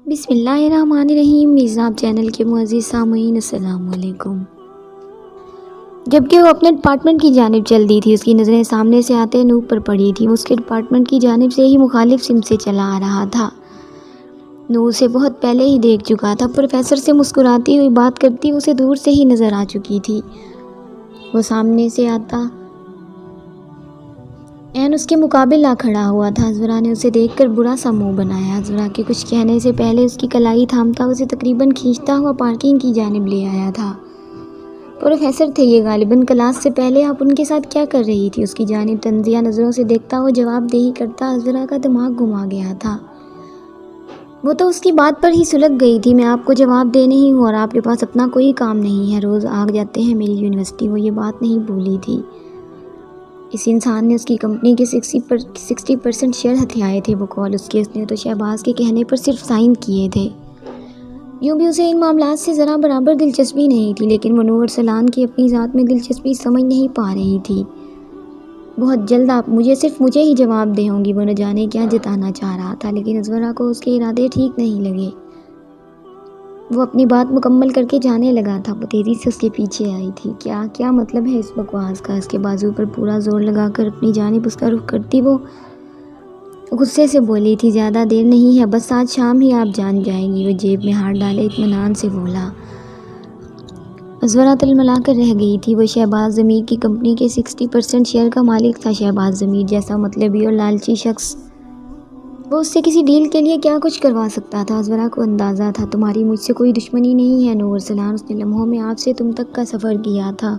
بسم اللہ الرحمن الرحیم۔ میزاب چینل کے معزز سامعین السلام علیکم۔ جبکہ وہ اپنے ڈپارٹمنٹ کی جانب چل دی تھی، اس کی نظریں سامنے سے آتے نور پر پڑی تھی۔ وہ اس کے ڈپارٹمنٹ کی جانب سے ہی مخالف سمت سے چلا آ رہا تھا۔ نور اسے بہت پہلے ہی دیکھ چکا تھا۔ پروفیسر سے مسکراتی ہوئی بات کرتی اسے دور سے ہی نظر آ چکی تھی۔ وہ سامنے سے آتا این اس کے مقابل آ کھڑا ہوا تھا۔ ازورا نے اسے دیکھ کر برا سا منہ بنایا۔ ازورا کے کچھ کہنے سے پہلے اس کی کلائی تھامتا اسے تقریباً کھینچتا ہوا پارکنگ کی جانب لے آیا تھا۔ پروفیسر تھے یہ، غالباً کلاس سے پہلے آپ ان کے ساتھ کیا کر رہی تھی؟ اس کی جانب تنزیہ نظروں سے دیکھتا ہوا جواب دہی کرتا ازورا کا دماغ گھما گیا تھا۔ وہ تو اس کی بات پر ہی سلجھ گئی تھی۔ میں آپ کو جواب دے نہیں ہوں اور آپ کے پاس اپنا کوئی کام نہیں ہے، روز آ جاتے ہیں میری یونیورسٹی۔ وہ یہ بات نہیں بھولی تھی۔ اس انسان نے اس کی کمپنی کے 60% شیئر ہتھیائے تھے بقول اس نے تو شہباز کے کہنے پر صرف سائن کیے تھے۔ یوں بھی اسے ان معاملات سے ذرا برابر دلچسپی نہیں تھی، لیکن وہ نور ارسلان کی اپنی ذات میں دلچسپی سمجھ نہیں پا رہی تھی۔ بہت جلد آپ مجھے ہی جواب دے ہوں گی، وہ نہ جانے کیا جتانا چاہ رہا تھا، لیکن ازورا کو اس کے ارادے ٹھیک نہیں لگے۔ وہ اپنی بات مکمل کر کے جانے لگا تھا۔ وہ تیزی سے اس کے پیچھے آئی تھی۔ کیا مطلب ہے اس بکواس کا؟ اس کے بازو پر پورا زور لگا کر اپنی جانب اس کا رخ کرتی وہ غصے سے بولی تھی، زیادہ دیر نہیں ہے، بس آج شام ہی آپ جان جائیں گی۔ وہ جیب میں ہاتھ ڈالے اطمینان سے بولا۔ ازورا تلملا کر رہ گئی تھی۔ وہ شہباز ضمیر کی کمپنی کے 60% شیئر کا مالک تھا۔ شہباز ضمیر جیسا مطلبی اور لالچی شخص، وہ اس سے کسی ڈیل کے لیے کیا کچھ کروا سکتا تھا؟ ازورا کو اندازہ تھا تمہاری مجھ سے کوئی دشمنی نہیں ہے نور ارسلان، اس نے لمحوں میں آپ سے تم تک کا سفر کیا تھا۔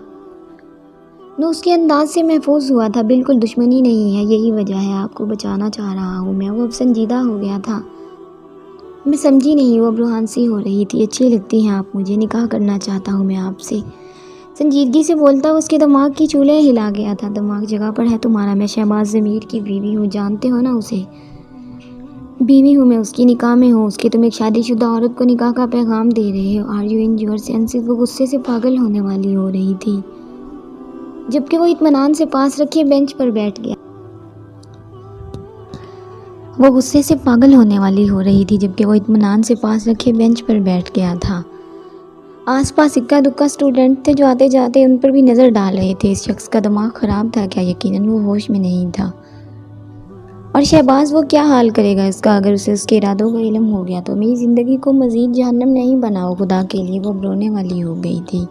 نور اس کے انداز سے محفوظ ہوا تھا۔ بالکل دشمنی نہیں ہے، یہی وجہ ہے آپ کو بچانا چاہ رہا ہوں میں۔ وہ اب سنجیدہ ہو گیا تھا۔ میں سمجھی نہیں، وہ اب روحان سی ہو رہی تھی۔ اچھی لگتی ہیں آپ مجھے، نکاح کرنا چاہتا ہوں میں آپ سے، سنجیدگی سے بولتا اس کے دماغ کی چولیں ہلا گیا تھا۔ دماغ جگہ پر ہے تمہارا، میں شہباز ضمیر کی بیوی ہوں، جانتے ہو نا اسے؟ بیوی ہوں میں اس کی، نکاح میں ہوں اس کے، تم ایک شادی شدہ عورت کو نکاح کا پیغام دے رہے ہو؟ Are you in your senses? وہ غصے سے پاگل ہونے والی ہو رہی تھی، جبکہ وہ اطمینان سے پاس رکھے بینچ پر بیٹھ گیا۔ آس پاس اکا دکا اسٹوڈنٹ تھے جو آتے جاتے ان پر بھی نظر ڈال رہے تھے۔ اس شخص کا دماغ خراب تھا کیا؟ یقیناً وہ ہوش میں نہیں تھا۔ اور شہباز وہ کیا حال کرے گا اس کا اگر اسے اس کے ارادوں کا علم ہو گیا تو؟ میری زندگی کو مزید جہنم نہیں بناؤ خدا کے لیے۔ وہ رونے والی ہو گئی تھی۔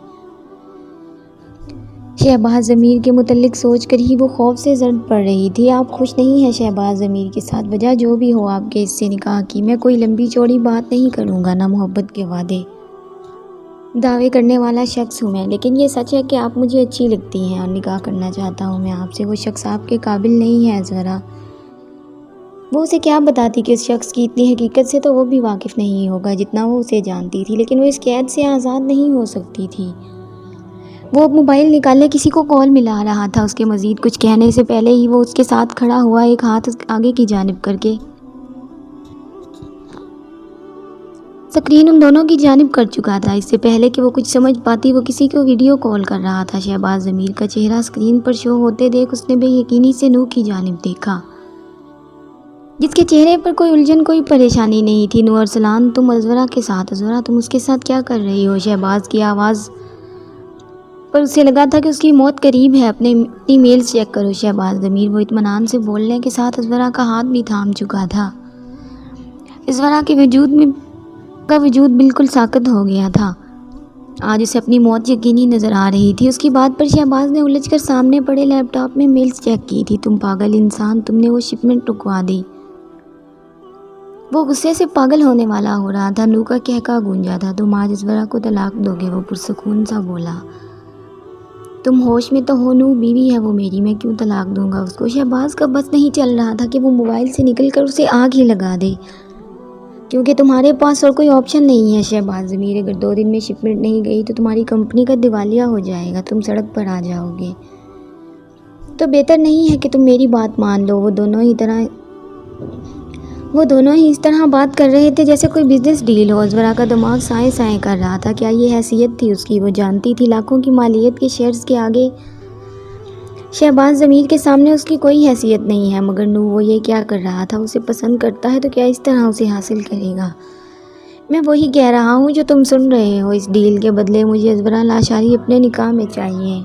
شہباز ضمیر کے متعلق سوچ کر ہی وہ خوف سے زرد پڑ رہی تھی۔ آپ خوش نہیں ہیں شہباز ضمیر کے ساتھ؟ وجہ جو بھی ہو آپ کے اس سے نکاح کی، میں کوئی لمبی چوڑی بات نہیں کروں گا، نہ محبت کے دعوے کرنے والا شخص ہوں میں، لیکن یہ سچ ہے کہ آپ مجھے اچھی لگتی ہیں اور نکاح کرنا چاہتا ہوں میں آپ سے۔ وہ شخص آپ کے قابل نہیں ہے ازورا۔ وہ اسے کیا بتاتی کہ اس شخص کی اتنی حقیقت سے تو وہ بھی واقف نہیں ہوگا جتنا وہ اسے جانتی تھی، لیکن وہ اس قید سے آزاد نہیں ہو سکتی تھی۔ وہ اب موبائل نکالے کسی کو کال ملا رہا تھا۔ اس کے مزید کچھ کہنے سے پہلے ہی وہ اس کے ساتھ کھڑا ہوا، ایک ہاتھ آگے کی جانب کر کے سکرین ان دونوں کی جانب کر چکا تھا۔ اس سے پہلے کہ وہ کچھ سمجھ پاتی وہ کسی کو ویڈیو کال کر رہا تھا۔ شہباز ضمیر کا چہرہ سکرین پر شو ہوتے دیکھ اس نے بے یقینی سے نور کی جانب دیکھا، جس کے چہرے پر کوئی الجھن کوئی پریشانی نہیں تھی۔ نور ارسلان تم ازورا کے ساتھ؟ ازورا تم اس کے ساتھ کیا کر رہی ہو؟ شہباز کی آواز پر اسے لگا تھا کہ اس کی موت قریب ہے۔ اپنی میلز چیک کرو شہباز ضمیر، وہ اطمینان سے بولنے کے ساتھ ازورا کا ہاتھ بھی تھام چکا تھا۔ ازورا کے وجود بالکل ساکت ہو گیا تھا۔ آج اسے اپنی موت یقینی نظر آ رہی تھی۔ اس کی بات پر شہباز نے الجھ کر سامنے پڑے لیپ ٹاپ میں میلز چیک کی تھی۔ تم پاگل انسان، تم نے وہ شپمنٹ رکوا دی۔ وہ غصے سے پاگل ہونے والا ہو رہا تھا۔ نور کا کہکا گونجا تھا۔ تم آج ازورا کو طلاق دو گے؟ وہ پرسکون سا بولا۔ تم ہوش میں تو ہو نور؟ بیوی ہے وہ میری، میں کیوں طلاق دوں گا اس کو؟ شہباز کا بس نہیں چل رہا تھا کہ وہ موبائل سے نکل کر اسے آگ ہی لگا دے، کیونکہ تمہارے پاس اور کوئی آپشن نہیں ہے شہباز ضمیر۔ اگر 2 دن میں شپمنٹ نہیں گئی تو تمہاری کمپنی کا دیوالیہ ہو جائے گا، تم سڑک پر آ جاؤ گے۔ تو بہتر نہیں ہے کہ تم میری بات مان لو؟ وہ دونوں ہی اس طرح بات کر رہے تھے جیسے کوئی بزنس ڈیل ہو۔ ازورا کا دماغ سائیں سائیں کر رہا تھا۔ کیا یہ حیثیت تھی اس کی؟ وہ جانتی تھی لاکھوں کی مالیت کے شیئرز کے آگے شہباز ضمیر کے سامنے اس کی کوئی حیثیت نہیں ہے۔ مگر نور وہ یہ کیا کر رہا تھا؟ اسے پسند کرتا ہے تو کیا اس طرح اسے حاصل کرے گا؟ میں وہی کہہ رہا ہوں جو تم سن رہے ہو. اس ڈیل کے بدلے مجھے ازبرا لاشاری اپنے نکاح میں چاہیے.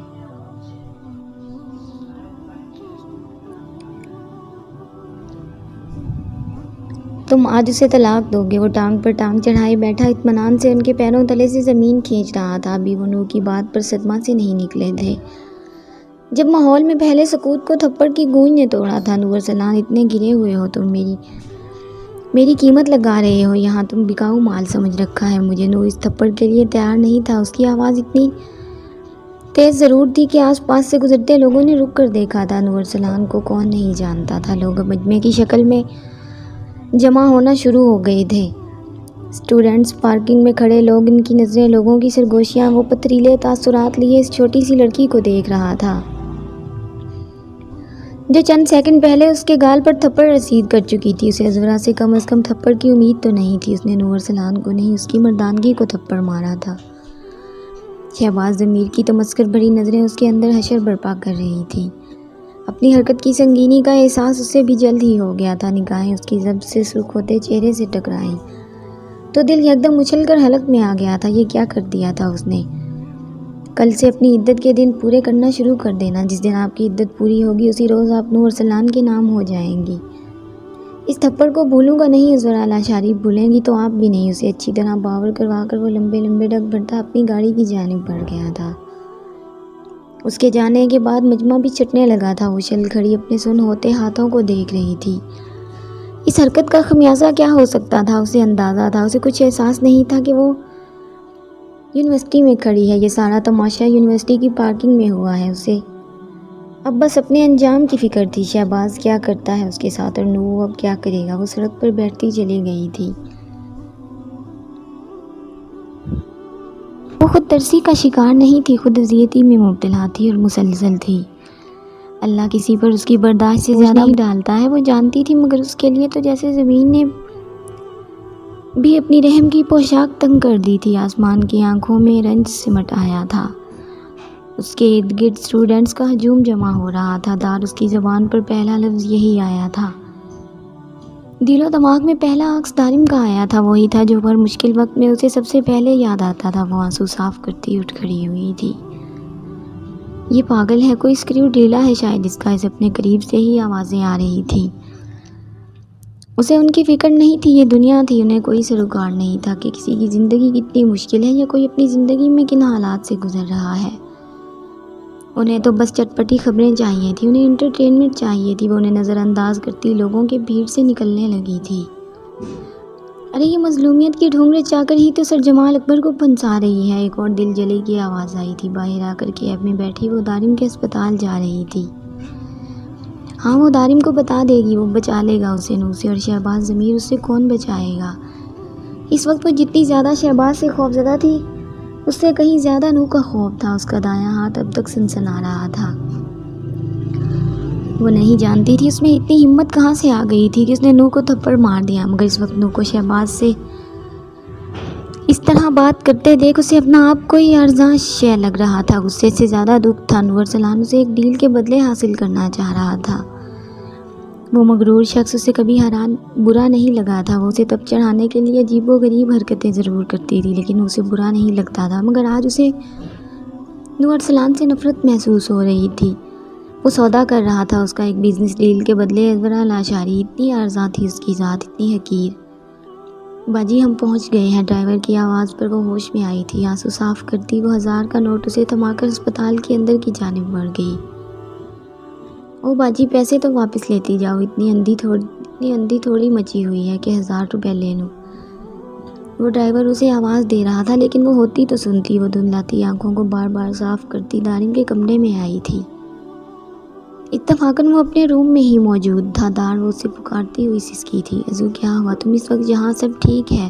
تم آج اسے طلاق دو گے. وہ ٹانگ پر ٹانگ چڑھائے بیٹھا اطمینان سے ان کے پیروں تلے سے زمین کھینچ رہا تھا. ابھی وہ نور کی بات پر صدمہ سے نہیں نکلے تھے جب ماحول میں پہلے سکوت کو تھپڑ کی گونج نے توڑا تھا. نور ارسلان اتنے گرے ہوئے ہو تم میری قیمت لگا رہے ہو یہاں. تم بکاؤ مال سمجھ رکھا ہے مجھے. نور اس تھپڑ کے لیے تیار نہیں تھا. اس کی آواز اتنی تیز ضرور تھی کہ آس پاس سے گزرتے لوگوں نے رک کر دیکھا تھا. نور ارسلان کو کون نہیں جانتا تھا. لوگ اب مجمع کی شکل میں جمع ہونا شروع ہو گئے تھے. اسٹوڈنٹس، پارکنگ میں کھڑے لوگ، ان کی نظریں، لوگوں کی سرگوشیاں. وہ پتریلے تاثرات لیے اس چھوٹی سی لڑکی کو دیکھ رہا تھا جو چند سیکنڈ پہلے اس کے گال پر تھپڑ رسید کر چکی تھی. اسے ازبرا سے کم از کم تھپڑ کی امید تو نہیں تھی. اس نے نور ارسلان کو نہیں، اس کی مردانگی کو تھپڑ مارا تھا. شہباز ضمیر کی تمسخر بھری نظریں اس کے اندر حشر برپا کر رہی تھیں. اپنی حرکت کی سنگینی کا احساس اسے بھی جلد ہی ہو گیا تھا. نگاہیں اس کی ضبط سے سرخ ہوتے چہرے سے ٹکرائیں تو دل یکدم اچھل کر حلق میں آ گیا تھا. یہ کیا کر دیا تھا اس نے؟ کل سے اپنی عدت کے دن پورے کرنا شروع کر دینا. جس دن آپ کی عدت پوری ہوگی اسی روز آپ نور ارسلان کے نام ہو جائیں گی. اس تھپڑ کو بھولوں گا نہیں ازبرا لاشاری. بھولیں گی تو آپ بھی نہیں. اسے اچھی طرح باور کروا کر وہ لمبے لمبے ڈگ بھرتا اپنی گاڑی کی جانب بڑھ گیا تھا. اس کے جانے کے بعد مجمع بھی چٹنے لگا تھا. وہ شل کھڑی اپنے سن ہوتے ہاتھوں کو دیکھ رہی تھی. اس حرکت کا خمیازہ کیا ہو سکتا تھا؟ اسے اندازہ تھا. اسے کچھ احساس نہیں تھا کہ وہ یونیورسٹی میں کھڑی ہے. یہ سارا تماشا یونیورسٹی کی پارکنگ میں ہوا ہے. اسے اب بس اپنے انجام کی فکر تھی. شہباز کیا کرتا ہے اس کے ساتھ اور نور اب کیا کرے گا؟ وہ سڑک پر بیٹھتی چلی گئی تھی. وہ خود ترسی کا شکار نہیں تھی، خود اذیتی میں مبتلا تھی اور مسلسل تھی. اللہ کسی پر اس کی برداشت سے زیادہ نہیں ڈالتا ہے، وہ جانتی تھی، مگر اس کے لیے تو جیسے زمین نے بھی اپنی رحم کی پوشاک تنگ کر دی تھی. آسمان کی آنکھوں میں رنج سمٹ آیا تھا. اس کے ارد گرد اسٹوڈنٹس کا ہجوم جمع ہو رہا تھا. دار اس کی زبان پر پہلا لفظ یہی آیا تھا. دل و دماغ میں پہلا عکس دارم کا آیا تھا. وہی تھا جو ہر مشکل وقت میں اسے سب سے پہلے یاد آتا تھا. وہ آنسو صاف کرتی اٹھ کھڑی ہوئی تھی. یہ پاگل ہے، کوئی اسکریو ڈھیلا ہے شاید اس کا. اسے اپنے قریب سے ہی آوازیں آ رہی تھیں. اسے ان کی فکر نہیں تھی. یہ دنیا تھی. انہیں کوئی سروکار نہیں تھا کہ کسی کی زندگی کتنی مشکل ہے یا کوئی اپنی زندگی میں کن حالات سے گزر رہا ہے. انہیں تو بس چٹپٹی خبریں چاہیے تھی. انہیں انٹرٹینمنٹ چاہیے تھی. وہ انہیں نظر انداز کرتی لوگوں کے بھیڑ سے نکلنے لگی تھی. ارے یہ مظلومیت کی ڈھونگرے چا کر ہی تو سر جمال اکبر کو پھنسا رہی ہے. ایک اور دل جلے کی آواز آئی تھی. باہر آ کر کیب میں بیٹھی وہ دارم کے اسپتال جا رہی تھی. ہاں وہ دارم کو بتا دے گی، وہ بچا لے گا اسے نور سے. اور شہباز ضمیر، اس سے کون بچائے گا؟ اس وقت وہ جتنی زیادہ شہباز سے خوفزدہ تھی اس سے کہیں زیادہ نور کا خوف تھا. اس کا دایاں ہاتھ اب تک سنسنا رہا تھا. وہ نہیں جانتی تھی اس میں اتنی ہمت کہاں سے آ گئی تھی کہ اس نے نور کو تھپڑ مار دیا. مگر اس وقت نور کو شہباز سے اس طرح بات کرتے دیکھ اسے اپنا آپ کوئی ارزاں شے لگ رہا تھا. غصے سے زیادہ دکھ تھا. نور ارسلان اسے ایک ڈیل کے بدلے حاصل کرنا چاہ رہا تھا. وہ مغرور شخص اسے کبھی برا نہیں لگا تھا. وہ اسے تب چڑھانے کے لیے عجیب و غریب حرکتیں ضرور کرتی تھی لیکن اسے برا نہیں لگتا تھا. مگر آج اسے نور ارسلان سے نفرت محسوس ہو رہی تھی. وہ سودا کر رہا تھا اس کا ایک بزنس ڈیل کے بدلے ازبرا لاشاری. اتنی ارزاں تھی اس کی ذات، اتنی حقیر. باجی ہم پہنچ گئے ہیں. ڈرائیور کی آواز پر وہ ہوش میں آئی تھی. آنسو صاف کرتی وہ 1000 کا نوٹ اسے تھما کر اسپتال کے اندر کی جانب بڑھ گئی. او باجی پیسے تو واپس لیتی جاؤ. اتنی اندھی تھوڑی مچی ہوئی ہے کہ 1000 روپے لے لوں. وہ ڈرائیور اسے آواز دے رہا تھا لیکن وہ ہوتی تو سنتی. وہ دھندلاتی آنکھوں کو بار بار صاف کرتی دارم کے کمرے میں آئی تھی. اتفاقاً وہ اپنے روم میں ہی موجود تھا. دار وہ اسے پکارتی ہوئی سسکی تھی. ازو کیا ہوا؟ تم اس وقت جہاں سب ٹھیک ہے؟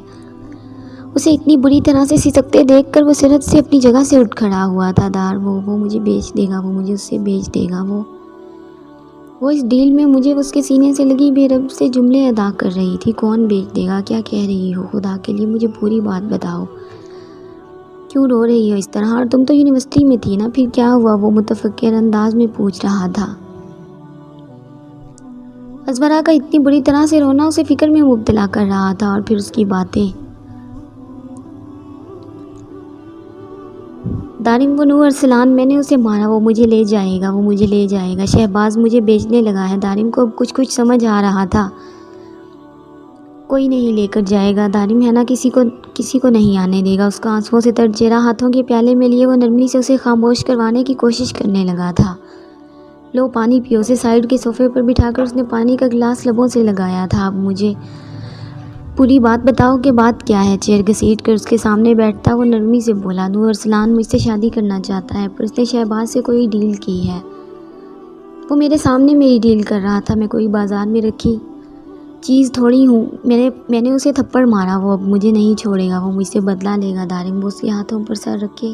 اسے اتنی بری طرح سے سسکتے دیکھ کر وہ سرعت سے اپنی جگہ سے اٹھ کھڑا ہوا تھا. دار وہ مجھے بیچ دے گا. وہ مجھے اس سے بیچ دے گا. وہ اس ڈیل میں مجھے اس کے سینے سے لگی بے رب سے جملے ادا کر رہی تھی. کون بیچ دے گا؟ کیا کہہ رہی ہو؟ خدا کے لیے مجھے پوری بات بتاؤ. کیوں رو رہی ہو اس طرح؟ اور تم تو یونیورسٹی میں تھی نا، پھر کیا ہوا؟ وہ متفکر انداز میں پوچھ رہا تھا. ازبرا کا اتنی بری طرح سے رونا اسے فکر میں مبتلا کر رہا تھا. اور پھر اس کی باتیں دارم وہ نور ارسلان، میں نے اسے مارا، وہ مجھے لے جائے گا، وہ مجھے لے جائے گا، شہباز مجھے بیچنے لگا ہے۔ دارم کو اب کچھ سمجھ آ رہا تھا، کوئی نہیں لے کر جائے گا، دارم ہے نا، کسی کو نہیں آنے دے گا۔ اس کا آنسوؤں سے تر چہرہ ہاتھوں کے پیالے میں لیے وہ نرمی سے اسے خاموش کروانے کی کوشش کرنے لگا تھا۔ لو پانی پیو، اسے سائیڈ کے صوفے پر بٹھا کر اس نے پانی کا گلاس لبوں سے لگایا تھا۔ اب مجھے پوری بات بتاؤ کہ بات کیا ہے؟ چیئر گھسیٹ کر اس کے سامنے بیٹھتا وہ نرمی سے بولا، نور ارسلان مجھ سے شادی کرنا چاہتا ہے، پر اس نے شہباز سے کوئی ڈیل کی ہے۔ وہ میرے سامنے میری ڈیل کر رہا تھا، میں کوئی بازار میں رکھی چیز تھوڑی ہوں۔ میں نے اسے تھپڑ مارا، وہ اب مجھے نہیں چھوڑے گا، وہ مجھ سے بدلہ لے گا۔ دارم وہ اس کے ہاتھوں پر سر رکھے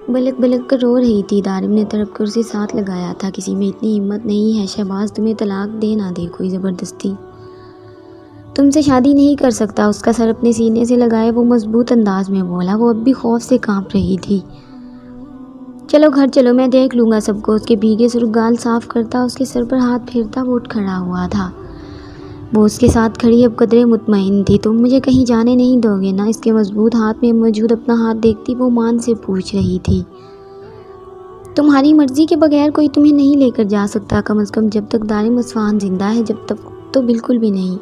بلک بلک کر رو رہی تھی۔ دارم نے تڑپ کر اسے ساتھ لگایا تھا، کسی میں اتنی ہمت نہیں ہے شہباز تمہیں طلاق دے نہ دے کوئی زبردستی تم سے شادی نہیں کر سکتا۔ اس کا سر اپنے سینے سے لگائے وہ مضبوط انداز میں بولا، وہ اب بھی خوف سے کانپ رہی تھی۔ چلو گھر چلو، میں دیکھ لوں گا سب کو۔ اس کے بھیگے سرخ گال صاف کرتا، اس کے سر پر ہاتھ پھیرتا وہ اٹھ کھڑا ہوا تھا۔ وہ اس کے ساتھ کھڑی اب قدرے مطمئن تھی۔ تم مجھے کہیں جانے نہیں دو گے نا؟ اس کے مضبوط ہاتھ میں موجود اپنا ہاتھ دیکھتی وہ مان سے پوچھ رہی تھی۔ تمہاری مرضی کے بغیر کوئی تمہیں نہیں لے کر جا سکتا، کم از کم جب تک دارم اصفہان زندہ ہے، جب تک تو بالکل بھی نہیں۔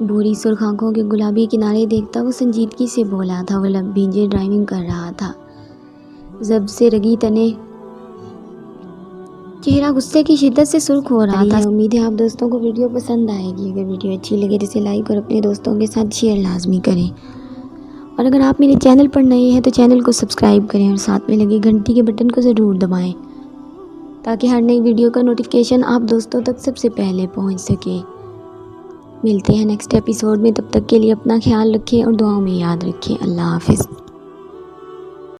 بھوری سرخ آنکھوں کے گلابی کنارے دیکھتا وہ سنجیدگی سے بولا تھا، وہ لب بھیجے ڈرائیونگ کر رہا تھا، زب سے رگی تنے چہرہ غصے کی شدت سے سرخ ہو رہا تھا۔ امید ہے آپ دوستوں کو ویڈیو پسند آئے گی۔ اگر ویڈیو اچھی لگے تو اسے لائک اور اپنے دوستوں کے ساتھ شیئر لازمی کریں، اور اگر آپ میرے چینل پر نئے ہیں تو چینل کو سبسکرائب کریں اور ساتھ میں لگے گھنٹی کے بٹن کو ضرور دبائیں تاکہ ہر نئی ویڈیو کا نوٹیفیکیشن آپ دوستوں تک سب سے پہلے پہنچ سکے۔ ملتے ہیں نیکسٹ ایپیسوڈ میں، تب تک کے لیے اپنا خیال رکھیں اور دعاؤں میں یاد رکھیں۔ اللہ حافظ۔